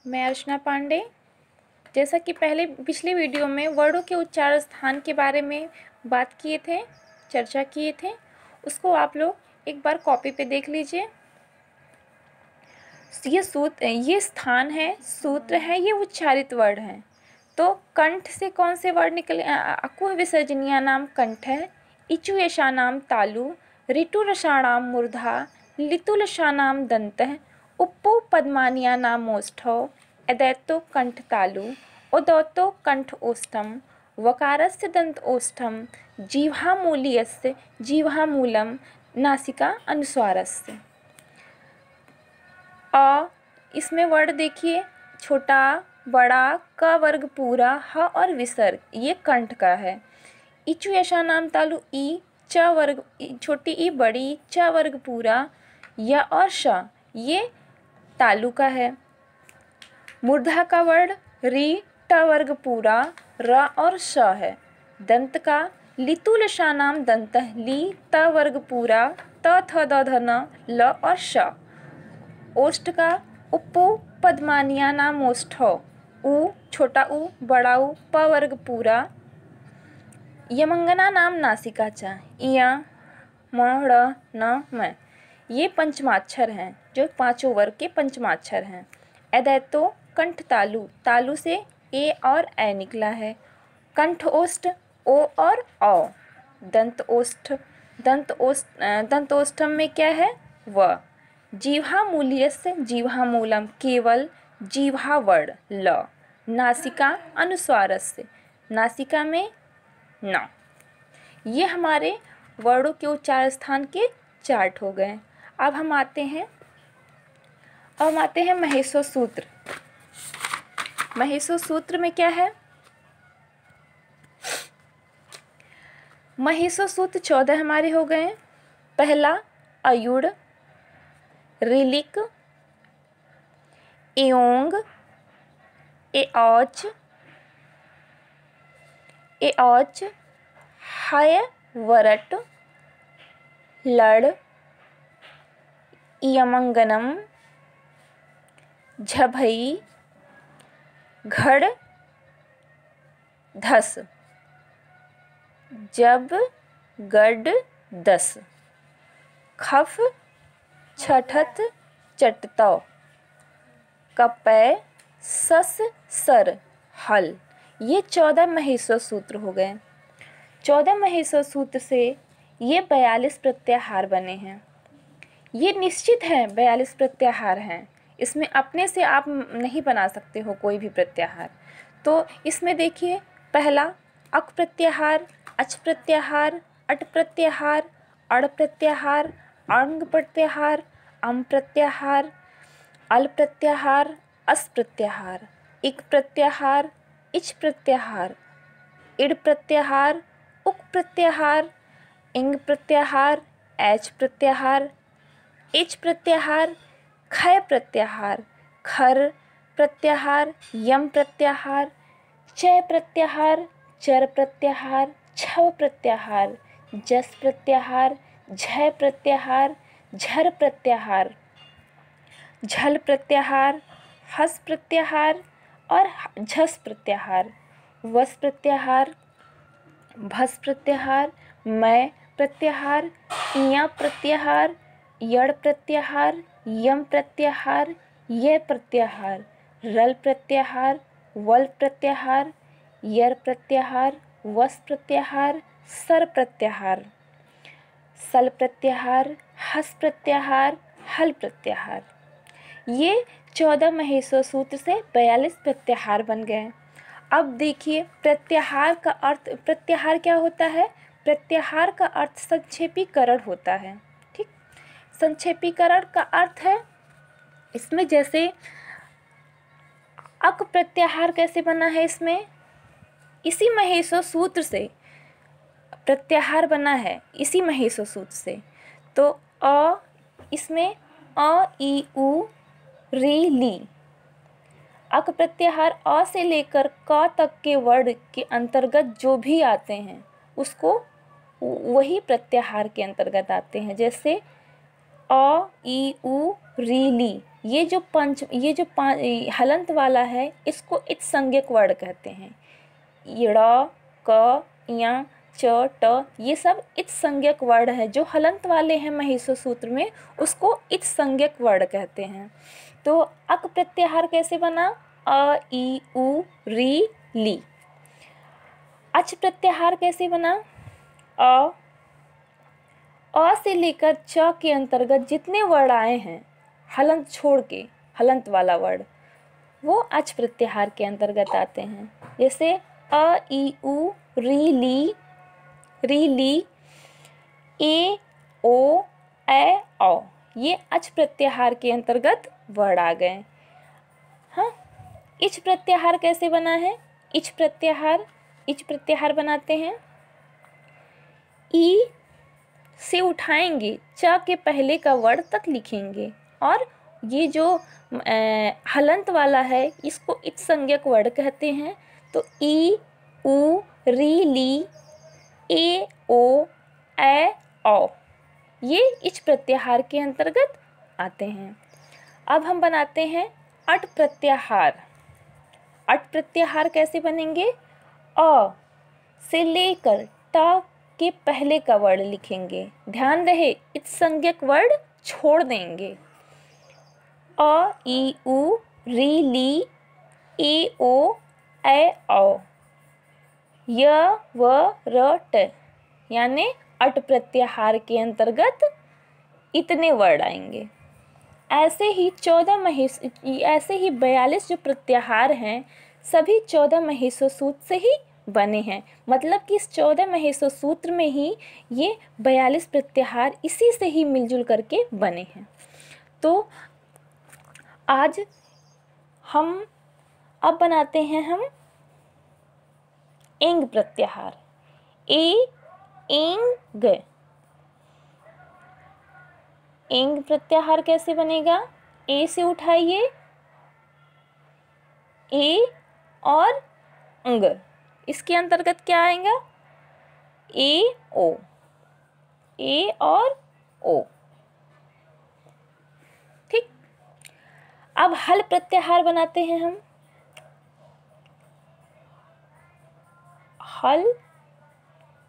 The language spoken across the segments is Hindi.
मैं अर्चना पांडे। जैसा कि पिछले वीडियो में वर्णों के उच्चारण स्थान के बारे में बात किए थे, चर्चा किए थे, उसको आप लोग एक बार कॉपी पे देख लीजिए। ये स्थान है, सूत्र है, ये उच्चारित वर्ण है। तो कंठ से कौन से वर्ण निकले? अकुह विसर्जनीय नाम कंठ है, इचु यशा नाम तालु, ऋतु रसाणाम मूर्धा, लितुलशा नाम दंत, उप्पु पद्मानिया नाम ओष्ठौ, अदैतो कंठ तालु, उदौतो कंठ ओष्ठम, वकारस्य दंत ओष्ठम, जीवामूलीयस्य जीवामूलम, नासिका अनुस्वारस्य। इसमें वर्ड देखिए, छोटा, बड़ा, क वर्ग पूरा, ह और विसर्ग, ये कंठ का है। इचु यशा नाम तालु, ई, च वर्ग छोटी ई बड़ी, च वर्ग पूरा, य और श, ये तालु का है। मूर्धा का वर्ड री, ट वर्ग पूरा, र और श है। दंत का लितुलशा नाम दंत, ली, त वर्ग पूरा, त थ द ध न, ल और श। ओष्ठ का उप्पु पद्मानिया नाम ओष्ठौ, उ, छोटा उ, बड़ा उ, प वर्ग पूरा, यमंगना नाम नासिका च, इया, म, ड़, न, म, ये पंचमाक्षर हैं, जो पांचों वर्ग के पंचमाक्षर हैं। अदैतो कंठ तालु, तालु से ए और ए निकला है। कंठ ओष्ठ, ओ और औ। दंतोष्ठम में क्या है? व। जीवामूल्यस्य जीवामूलम, केवल जीवा वर्ण ल। नासिका अनुस्वारस्य, नासिका में न। ये हमारे वर्णों के उच्चारण स्थान के चार्ट हो गए। अब हम आते हैं महेश्वर सूत्र। महेश्वर सूत्र में क्या है? महेश्वर सूत्र 14 हमारे हो गए। पहला अयुड़, ऋलिक, एओंग, एऔच, हय वरट, लड़, यमंगनम, झभई, घड़, धस, जब, गड, दस, खफ, छठत, चटतौ, कपै, सस, सर, हल। ये 14 महेश्वर सूत्र हो गए। 14 महेश्वर सूत्र से ये 42 प्रत्याहार बने हैं। ये निश्चित है 42 प्रत्याहार हैं, इसमें अपने से आप नहीं बना सकते हो कोई भी प्रत्याहार। तो इसमें देखिए, पहला अक प्रत्याहार, अच प्रत्याहार, अट प्रत्याहार, अड़ प्रत्याहार, अंग प्रत्याहार, अम प्रत्याहार, अल प्रत्याहार, अस प्रत्याहार, इक प्रत्याहार, इच प्रत्याहार, इड प्रत्याहार, उक प्रत्याहार, इंग प्रत्याहार, एच प्रत्याहार, इच प्रत्याहार, खय प्रत्याहार, खर प्रत्याहार, यम प्रत्याहार, चय प्रत्याहार, चर प्रत्याहार, छव प्रत्याहार, जस प्रत्याहार, झय प्रत्याहार, झर प्रत्याहार, झल प्रत्याहार, हस प्रत्याहार और झस प्रत्याहार, वस प्रत्याहार, भस प्रत्याहार, मैं प्रत्याहार, इया प्रत्याहार, यड़ प्रत्याहार, यम प्रत्याहार, ये प्रत्याहार, रल प्रत्याहार, वल प्रत्याहार, यर प्रत्याहार, वस प्रत्याहार, सर प्रत्याहार, सल प्रत्याहार, हस प्रत्याहार, हल प्रत्याहार। ये 14 महेश्वर सूत्र से 42 प्रत्याहार बन गए। अब देखिए, प्रत्याहार का अर्थ, प्रत्याहार क्या होता है? प्रत्याहार का अर्थ संक्षेपीकरण होता है। ठीक, संक्षेपीकरण का अर्थ है, इसमें जैसे अक प्रत्याहार कैसे बना है, इसमें इसी महेश्वर सूत्र से प्रत्याहार बना है, इसी महेश्वर सूत्र से। तो इसमें अ, ई, उ, री, ली। अक प्रत्याहार अ से लेकर क तक के वर्ड के अंतर्गत जो भी आते हैं उसको वही प्रत्याहार के अंतर्गत आते हैं। जैसे अ ई उ री ली, ये जो हलंत वाला है इसको इत्संज्ञक वर्ण कहते हैं। ड़ क य च ट ये सब इत्संज्ञक वर्ण है। जो हलंत वाले हैं महिषो सूत्र में उसको इत्संज्ञक वर्ण कहते हैं। तो अक प्रत्याहार कैसे बना? अ ई उ री ली। अच प्रत्याहार कैसे बना? अ से लेकर च के अंतर्गत जितने वर्ण आए हैं हलंत छोड़ के, हलंत वाला वर्ण, वो अच प्रत्याहार के अंतर्गत आते हैं। जैसे अ ई उ री ली, ए ओ ए औ, ये अच प्रत्याहार के अंतर्गत वर्ण आ गए। हाँ, इच प्रत्याहार कैसे बना है? इच प्रत्याहार बनाते हैं। ई से उठाएंगे, च के पहले का वर्ण तक लिखेंगे, और ये जो हलंत वाला है इसको इत्संज्ञक वर्ण कहते हैं। तो ई उ री ली, ए ओ ए औ, ये इच प्रत्याहार के अंतर्गत आते हैं। अब हम बनाते हैं अट प्रत्याहार। अट प्रत्याहार कैसे बनेंगे? अ से लेकर ट के पहले का वर्ण लिखेंगे। ध्यान रहे इत्संज्ञक वर्ण छोड़ देंगे। अ ई उ री ली, ए ओ ए औ, य व र ट, यानी अट प्रत्याहार के अंतर्गत इतने वर्ण आएंगे। ऐसे ही 42 जो प्रत्याहार हैं सभी 14 महिषो सूत्र से ही बने हैं। मतलब कि इस 14 महिषो सूत्र में ही ये 42 प्रत्याहार इसी से ही मिलजुल करके बने हैं। तो आज हम अब बनाते हैं हम एंग प्रत्याहार। एंग प्रत्याहार कैसे बनेगा? ए से उठाइए, ए और अंग, इसके अंतर्गत क्या आएगा? ए ओ, ए और ओ। ठीक, अब हल प्रत्याहार बनाते हैं हम। हल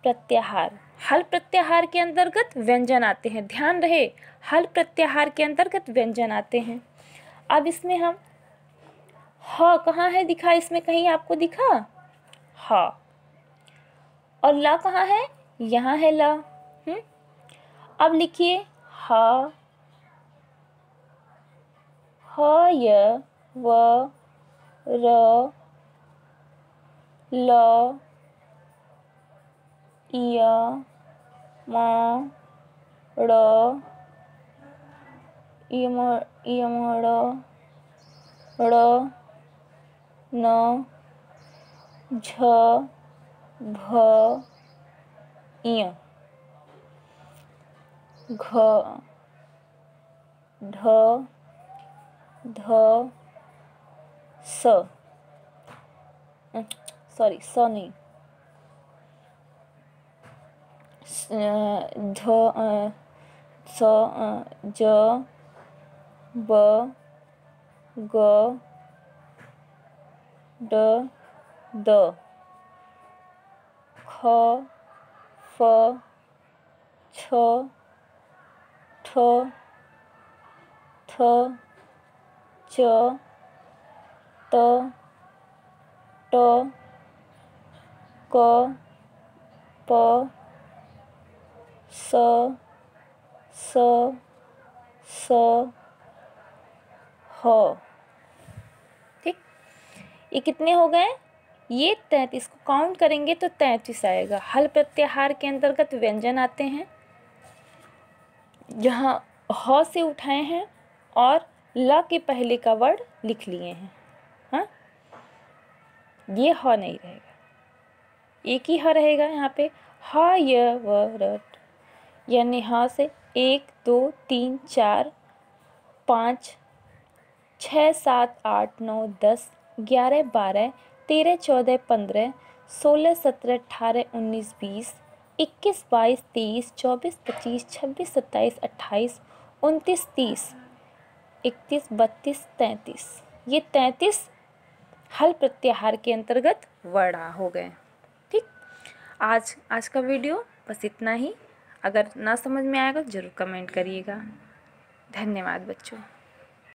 प्रत्याहार के अंतर्गत व्यंजन आते हैं। ध्यान रहे हल प्रत्याहार के अंतर्गत व्यंजन आते हैं। अब इसमें हम ह कहाँ है दिखा? इसमें कहीं आपको दिखा? ह। और ला कहाँ है? यहाँ है ला। अब लिखिए ह य व र ल य म ड़ ड़ न झ भ य घ ढ ध स, सॉरी स नहीं, ध स ज ब ग ड द ख फ छ ठ थ च त ट क प स ह। ठीक, ये कितने हो गए? ये 33 को काउंट करेंगे तो 33 आएगा। हल प्रत्याहार के अंतर्गत व्यंजन आते हैं जहाँ ह से उठाए हैं और ल के पहले का वर्ड लिख लिए हैं। हाँ, ये ह नहीं रहेगा, एक ही ह रहेगा यहाँ पे। ह य व र, यानी ह से 1 2 3 4 5 6 7 8 9 10 11 12 13 14 15 16 17 18 19 20 21 22 23 24 25 26 27 28 29, 30, 31, 32, 33। ये 33 हल प्रत्याहार के अंतर्गत वर्ण हो गए। ठीक, आज का वीडियो बस इतना ही। अगर ना समझ में आएगा तो ज़रूर कमेंट करिएगा। धन्यवाद बच्चों।